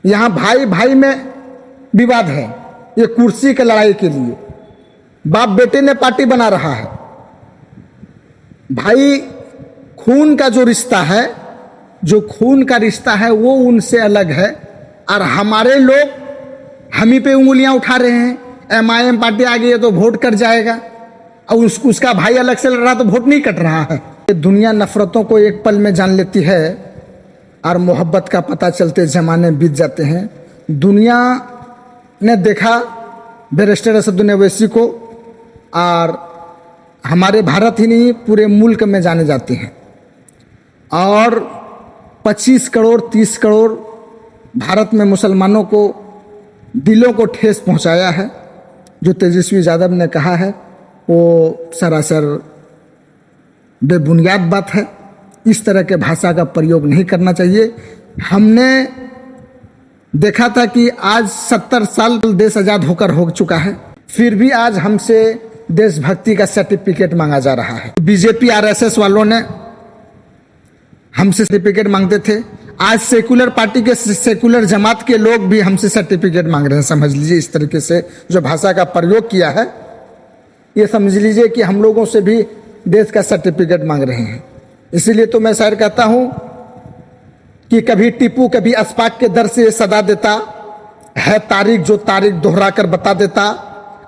यहाँ भाई भाई में विवाद है, ये कुर्सी की लड़ाई के लिए बाप बेटे ने पार्टी बना रहा है। भाई खून का जो रिश्ता है, जो खून का रिश्ता है वो उनसे अलग है। और हमारे लोग हम ही पे उंगलियां उठा रहे हैं। MIM पार्टी आ गई है तो वोट कट जाएगा, और उसका भाई अलग से लड़ रहा तो वोट नहीं कट रहा है। दुनिया नफरतों को एक पल में जान लेती है और मोहब्बत का पता चलते जमाने बीत जाते हैं। दुनिया ने देखा बैरिस्टर असदुद्दीन ओवैसी को, और हमारे भारत ही नहीं पूरे मुल्क में जाने जाते हैं। और 25 करोड़ 30 करोड़ भारत में मुसलमानों को दिलों को ठेस पहुंचाया है। जो तेजस्वी यादव ने कहा है वो सरासर बेबुनियाद बात है। इस तरह के भाषा का प्रयोग नहीं करना चाहिए। हमने देखा था कि आज 70 साल देश आज़ाद होकर हो चुका है, फिर भी आज हमसे देशभक्ति का सर्टिफिकेट मांगा जा रहा है। बीजेपी RSS वालों ने हमसे सर्टिफिकेट मांगते थे, आज सेकुलर पार्टी के सेकुलर जमात के लोग भी हमसे सर्टिफिकेट मांग रहे हैं। समझ लीजिए इस तरीके से जो भाषा का प्रयोग किया है, ये समझ लीजिए कि हम लोगों से भी देश का सर्टिफिकेट मांग रहे हैं। इसीलिए तो मैं शायर कहता हूं कि कभी टीपू कभी अस्पाक के दर से सदा देता है, तारीख जो तारीख दोहरा कर बता देता।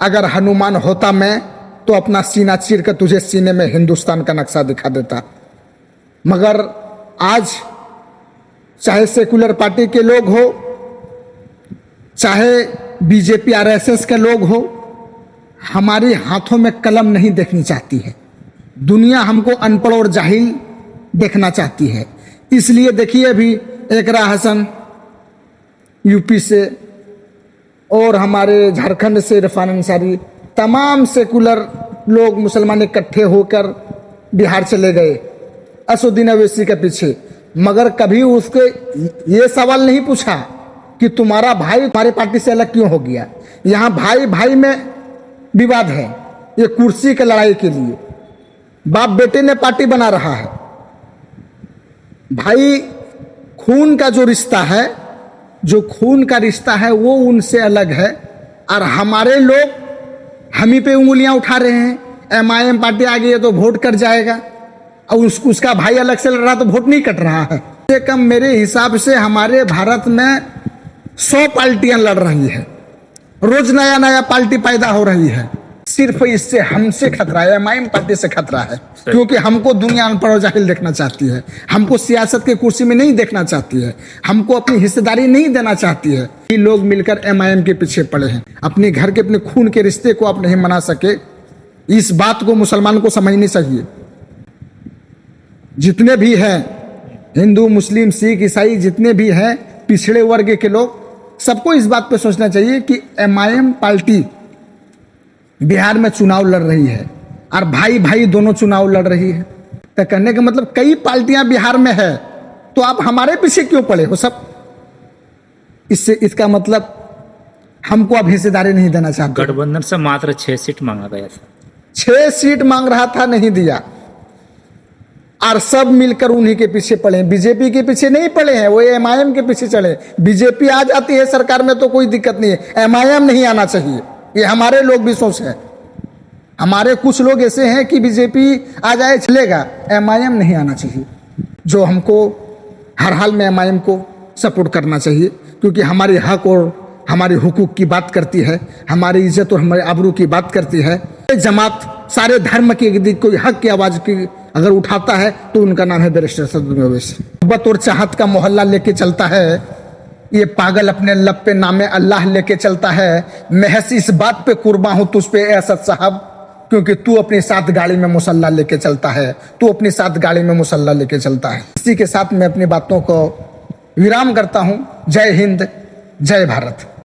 अगर हनुमान होता मैं तो अपना सीना चीर कर तुझे सीने में हिंदुस्तान का नक्शा दिखा देता। मगर आज चाहे सेकुलर पार्टी के लोग हो, चाहे बीजेपी RSS के लोग हो, हमारे हाथों में कलम नहीं देखनी चाहती है। दुनिया हमको अनपढ़ और जाहिल देखना चाहती है। इसलिए देखिए अभी एकरा हसन यूपी से और हमारे झारखंड से इरफान अंसारी, तमाम सेकुलर लोग मुसलमान इकट्ठे होकर बिहार चले गए असदुद्दीन ओवैसी के पीछे। मगर कभी उसके ये सवाल नहीं पूछा कि तुम्हारा भाई तुम्हारे पार्टी से अलग क्यों हो गया। यहाँ भाई भाई में विवाद है, ये कुर्सी की लड़ाई के लिए बाप बेटे ने पार्टी बना रहा है। भाई खून का जो रिश्ता है, जो खून का रिश्ता है वो उनसे अलग है। और हमारे लोग हम ही पे उंगलियां उठा रहे हैं। MIM पार्टी आ गई है तो वोट कट जाएगा, और उसका भाई अलग से लड़ रहा तो वोट नहीं कट रहा है। कम से कम मेरे हिसाब से हमारे भारत में 100 पार्टियां लड़ रही है, रोज नया नया पार्टी पैदा हो रही है। सिर्फ इससे हमसे खतरा है, MIM पार्टी से खतरा है, क्योंकि हमको दुनिया अनपढ़ और जाहिल देखना चाहती है, हमको सियासत के कुर्सी में नहीं देखना चाहती है, हमको अपनी हिस्सेदारी नहीं देना चाहती है। ये लोग मिलकर MIM के पीछे पड़े हैं। अपने घर के अपने खून के रिश्ते को आप नहीं मना सके, इस बात को मुसलमान को समझनी चाहिए। जितने भी हैं हिंदू मुस्लिम सिख ईसाई, जितने भी हैं पिछड़े वर्ग के लोग, सबको इस बात पे सोचना चाहिए कि MIM पार्टी बिहार में चुनाव लड़ रही है और भाई भाई दोनों चुनाव लड़ रही है। तो कहने का मतलब कई पार्टियां बिहार में है, तो आप हमारे पीछे क्यों पड़े हो सब। इससे इसका मतलब हमको अब हिस्सेदारी नहीं देना चाहते। गठबंधन से मात्र 6 सीट मांगा गया था, 6 सीट मांग रहा था, नहीं दिया, और सब मिलकर उन्हीं के पीछे पड़े हैं। बीजेपी के पीछे नहीं पड़े हैं, वो MIM के पीछे चले। बीजेपी आ जाती है सरकार में तो कोई दिक्कत नहीं है, MIM नहीं आना चाहिए, ये हमारे लोग भी सोच है। हमारे कुछ लोग ऐसे हैं कि बीजेपी आ जाए चलेगा, MIM नहीं आना चाहिए। जो हमको हर हाल में MIM को सपोर्ट करना चाहिए, क्योंकि हमारे हक और हमारे हुकूक की बात करती है, हमारी इज्जत और हमारे आबरू की बात करती है। जमात सारे धर्म की यदि कोई हक की आवाज की अगर उठाता है तो उनका नाम है बैरिस्टर असदुद्दीन ओवैसी। मोहब्बत और चाहत का मोहल्ला लेके चलता है, ये पागल अपने लब पे नामे अल्लाह लेके चलता है। महज इस बात पे कुर्बान हूं तुझ पे असद साहब, क्योंकि तू अपने साथ गाड़ी में मुसल्ला लेके चलता है, तू अपने साथ गाड़ी में मुसल्ला लेके चलता है। इसी के साथ मैं अपनी बातों को विराम करता हूं। जय हिंद, जय भारत।